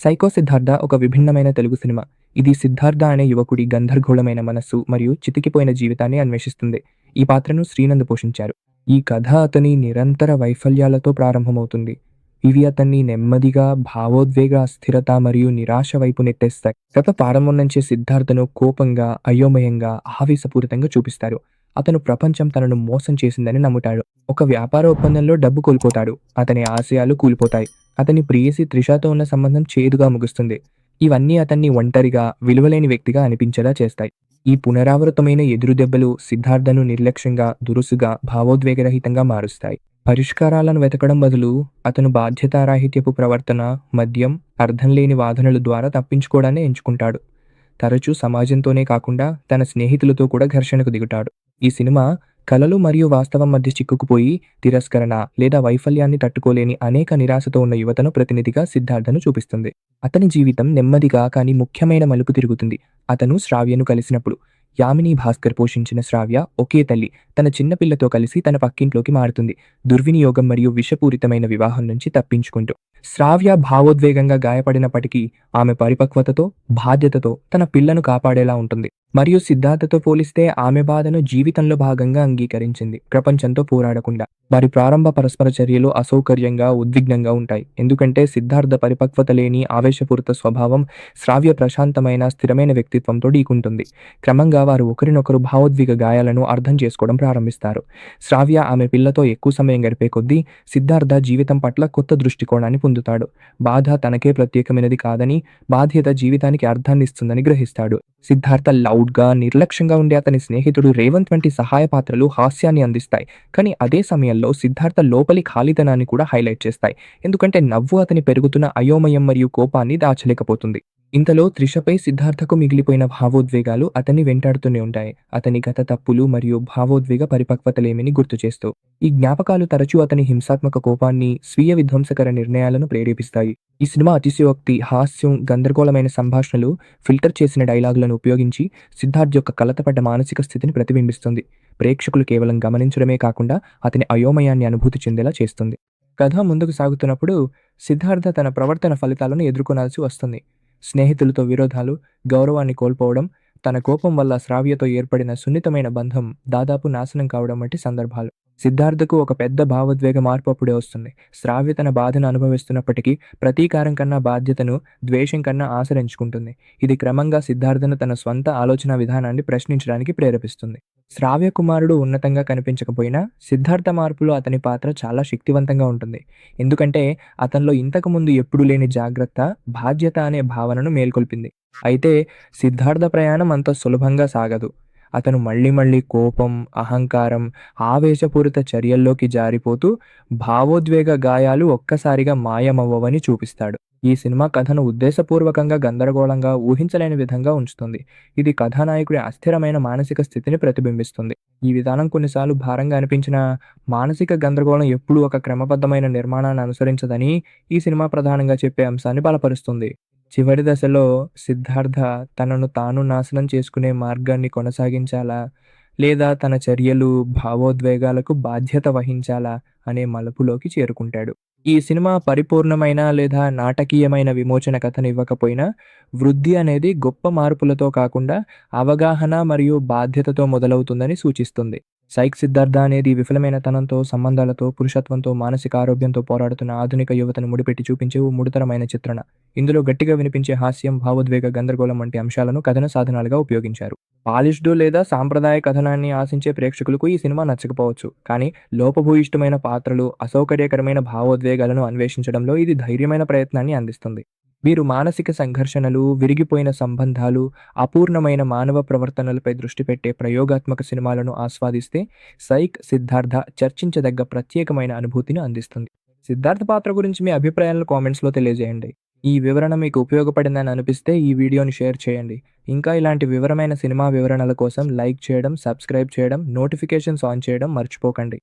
'Psycho Siddhartha' ఒక విభిన్నమైన Telugu cinema. ఇది సిద్ధార్థ అనే యువకుడి గందరగోళమైన మనస్సు మరియు చితికిపోయిన జీవితాన్ని అన్వేషిస్తుంది. ఈ పాత్రను శ్రీనంద్ పోషించారు. ఈ కథ అతని నిరంతర వైఫల్యాలతో ప్రారంభమవుతుంది. ఇవి అతన్ని నెమ్మదిగా భావోద్వేగ అస్థిరత మరియు నిరాశ వైపు నెట్టేస్తాయి. కథ ప్రారంభం నుంచే సిద్ధార్థను కోపంగా, అయోమయంగా, ఆవేశపూరితంగా చూపిస్తారు. అతను ప్రపంచం తనను మోసం చేసిందని నమ్ముతాడు. ఒక వ్యాపార ఒప్పందంలో డబ్బు కోల్పోతాడు. అతని ఆశయాలు కూలిపోతాయి. అతని ప్రేయసి త్రిషతో ఉన్న సంబంధం చేదుగా ముగుస్తుంది. ఇవన్నీ అతన్ని ఒంటరిగా, విలువలేని వ్యక్తిగా అనిపించేలా చేస్తాయి. ఈ పునరావృతమైన ఎదురుదెబ్బలు సిద్ధార్థను నిర్లక్ష్యంగా, దురుసుగా, భావోద్వేగరహితంగా మారుస్తాయి. పరిష్కారాలను వెతకడం బదులు అతను బాధ్యతారాహిత్యపు ప్రవర్తన, మద్యం, అర్థం లేని వాదనల ద్వారా తప్పించుకోవడాన్ని ఎంచుకుంటాడు. తరచూ సమాజంతోనే కాకుండా తన స్నేహితులతో కూడా ఘర్షణకు దిగుతాడు. ఈ సినిమా కలలు మరియు వాస్తవం మధ్య చిక్కుకుపోయి తిరస్కరణ లేదా వైఫల్యాన్ని తట్టుకోలేని అనేక నిరాశతో ఉన్న యువతను ప్రతినిధిగా సిద్ధార్థను చూపిస్తుంది. అతని జీవితం నెమ్మదిగా కానీ ముఖ్యమైన మలుపు తిరుగుతుంది. అతను శ్రావ్యను కలిసినప్పుడు. యామిని భాస్కర్ పోషించిన శ్రావ్య ఒకే తల్లి తన చిన్న పిల్లతో కలిసి తన పక్కింట్లోకి మారుతుంది. దుర్వినియోగం మరియు విషపూరితమైన వివాహం నుంచి తప్పించుకుంటూ. శ్రావ్య భావోద్వేగంగా గాయపడినప్పటికీ ఆమె పరిపక్వతతో, బాధ్యతతో తన పిల్లను కాపాడేలా ఉంటుంది. మరియు సిద్ధార్థతో పోలిస్తే ఆమె బాధను జీవితంలో భాగంగా అంగీకరించింది, ప్రపంచంతో పోరాడకుండా. వారి ప్రారంభ పరస్పర చర్యలు అసౌకర్యంగా, ఉద్విగ్నంగా ఉంటాయి. ఎందుకంటే సిద్ధార్థ పరిపక్వత లేని ఆవేశపూరిత స్వభావం శ్రావ్య ప్రశాంతమైన, స్థిరమైన వ్యక్తిత్వంతో ఢీకుంటుంది. క్రమంగా వారు ఒకరినొకరు భావోద్వేగ గాయాలను అర్థం చేసుకోవడం ప్రారంభిస్తారు. శ్రావ్య ఆమె పిల్లతో ఎక్కువ సమయం గడిపే కొద్దీ సిద్ధార్థ జీవితం పట్ల కొత్త దృష్టికోణాన్ని పొందుతాడు. బాధ తనకే ప్రత్యేకమైనది కాదని, బాధ్యత జీవితానికి అర్థాన్ని ఇస్తుందని గ్రహిస్తాడు. సిద్ధార్థ లౌడ్గా, నిర్లక్ష్యంగా ఉండే అతని స్నేహితుడు రేవంత్ వంటి సహాయ పాత్రలు హాస్యాన్ని అందిస్తాయి. కానీ అదే సమయంలో సిద్ధార్థ లోపలి ఖాళీతనాన్ని కూడా హైలైట్ చేస్తాయి. ఎందుకంటే నవ్వు అతని పెరుగుతున్న అయోమయం మరియు కోపాన్ని దాచలేకపోతుంది. ఇంతలో త్రిషపై సిద్ధార్థకు మిగిలిపోయిన భావోద్వేగాలు అతన్ని వెంటాడుతూనే ఉంటాయి. అతని గత తప్పులు మరియు భావోద్వేగ పరిపక్వతలేమిని గుర్తు చేస్తూ. ఈ జ్ఞాపకాలు తరచూ అతని హింసాత్మక కోపాన్ని, స్వీయ విధ్వంసకర నిర్ణయాలను ప్రేరేపిస్తాయి. ఈ సినిమా అతిశయోక్తి, హాస్యం, గందరగోళమైన సంభాషణలు, ఫిల్టర్ చేసిన డైలాగులను ఉపయోగించి సిద్ధార్థ్ యొక్క కలతపడ్డ మానసిక స్థితిని ప్రతిబింబిస్తుంది. ప్రేక్షకులు కేవలం గమనించడమే కాకుండా అతని అయోమయాన్ని అనుభూతి చెందేలా చేస్తుంది. కథ ముందుకు సాగుతున్నప్పుడు సిద్ధార్థ తన ప్రవర్తన ఫలితాలను ఎదుర్కొనాల్సి వస్తుంది. స్నేహితులతో విరోధాలు, గౌరవాన్ని కోల్పోవడం, తన కోపం వల్ల శ్రావ్యతో ఏర్పడిన సున్నితమైన బంధం దాదాపు నాశనం కావడం వంటి సందర్భాలు. సిద్ధార్థకు ఒక పెద్ద భావోద్వేగ మార్పు అప్పుడే వస్తుంది. శ్రావ్య తన బాధను అనుభవిస్తున్నప్పటికీ ప్రతీకారం కన్నా బాధ్యతను, ద్వేషం కన్నా ఆశరించుకుంటుంది. ఇది క్రమంగా సిద్ధార్థను తన స్వంత ఆలోచన విధానాన్ని ప్రశ్నించడానికి ప్రేరేపిస్తుంది. శ్రావ్య కుమారుడు ఉన్నతంగా కనిపించకపోయినా సిద్ధార్థ మార్పులో అతని పాత్ర చాలా శక్తివంతంగా ఉంటుంది. ఎందుకంటే అతనిలో ఇంతకుముందు ఎప్పుడూ లేని జాగ్రత్త, బాధ్యత అనే భావనను మేల్కొల్పింది. అయితే సిద్ధార్థ ప్రయాణం అంత సులభంగా సాగదు. అతను మళ్ళీ మళ్ళీ కోపం, అహంకారం, ఆవేశపూరిత చర్యల్లోకి జారిపోతూ భావోద్వేగ గాయాలు ఒక్కసారిగా మాయమవ్వవని చూపిస్తాడు. ఈ సినిమా కథను ఉద్దేశపూర్వకంగా గందరగోళంగా, ఊహించలేని విధంగా ఉంచుతుంది. ఇది కథానాయకుడి అస్థిరమైన మానసిక స్థితిని ప్రతిబింబిస్తుంది. ఈ విధానం కొన్నిసార్లు భారంగా అనిపించినా మానసిక గందరగోళం ఎప్పుడూ ఒక క్రమబద్ధమైన నిర్మాణాన్ని అనుసరించదని ఈ సినిమా ప్రధానంగా చెప్పే అంశాన్ని బలపరుస్తుంది. చివరి దశలో సిద్ధార్థ తనను తాను నాశనం చేసుకునే మార్గాన్ని కొనసాగించాలా? లేదా తన చర్యలు, భావోద్వేగాలకు బాధ్యత వహించాలా? అనే మలుపులోకి చేరుకుంటాడు. ఈ సినిమా పరిపూర్ణమైన లేదా నాటకీయమైన విమోచన కథనివ్వకపోయినా, వృద్ధి అనేది గొప్ప మార్పులతో కాకుండా అవగాహన మరియు బాధ్యతతో మొదలవుతుందని సూచిస్తుంది. సైక్ సిద్ధార్థ అనేది విఫలమైన తనంతో, సంబంధాలతో, పురుషత్వంతో, మానసిక ఆరోగ్యంతో పోరాడుతున్న ఆధునిక యువతను ముడిపెట్టి చూపించే ఓ ముడితరమైన చిత్రణ. ఇందులో గట్టిగా వినిపించే హాస్యం, భావోద్వేగ గందరగోళం వంటి అంశాలను కథన సాధనాలుగా ఉపయోగించారు. పాలిష్డ్ లేదా సాంప్రదాయ కథనాన్ని ఆశించే ప్రేక్షకులకు ఈ సినిమా నచ్చకపోవచ్చు. కానీ లోపభూయిష్టమైన పాత్రలు, అసౌకర్యకరమైన భావోద్వేగాలను అన్వేషించడంలో ఇది ధైర్యమైన ప్రయత్నాన్ని అందిస్తుంది. మీరు మానసిక సంఘర్షణలు, విరిగిపోయిన సంబంధాలు, అపూర్ణమైన మానవ ప్రవర్తనలపై దృష్టి పెట్టే ప్రయోగాత్మక సినిమాలను ఆస్వాదిస్తే సైక్ సిద్ధార్థ చర్చించదగ్గ ప్రత్యేకమైన అనుభూతిని అందిస్తుంది. సిద్ధార్థ పాత్ర గురించి మీ అభిప్రాయాలను కామెంట్స్లో తెలియజేయండి. ఈ వివరణ మీకు ఉపయోగపడిందని అనిపిస్తే ఈ వీడియోని షేర్ చేయండి. ఇంకా ఇలాంటి వివరమైన సినిమా వివరణల కోసం లైక్ చేయడం, సబ్స్క్రైబ్ చేయడం, నోటిఫికేషన్స్ ఆన్ చేయడం మర్చిపోకండి.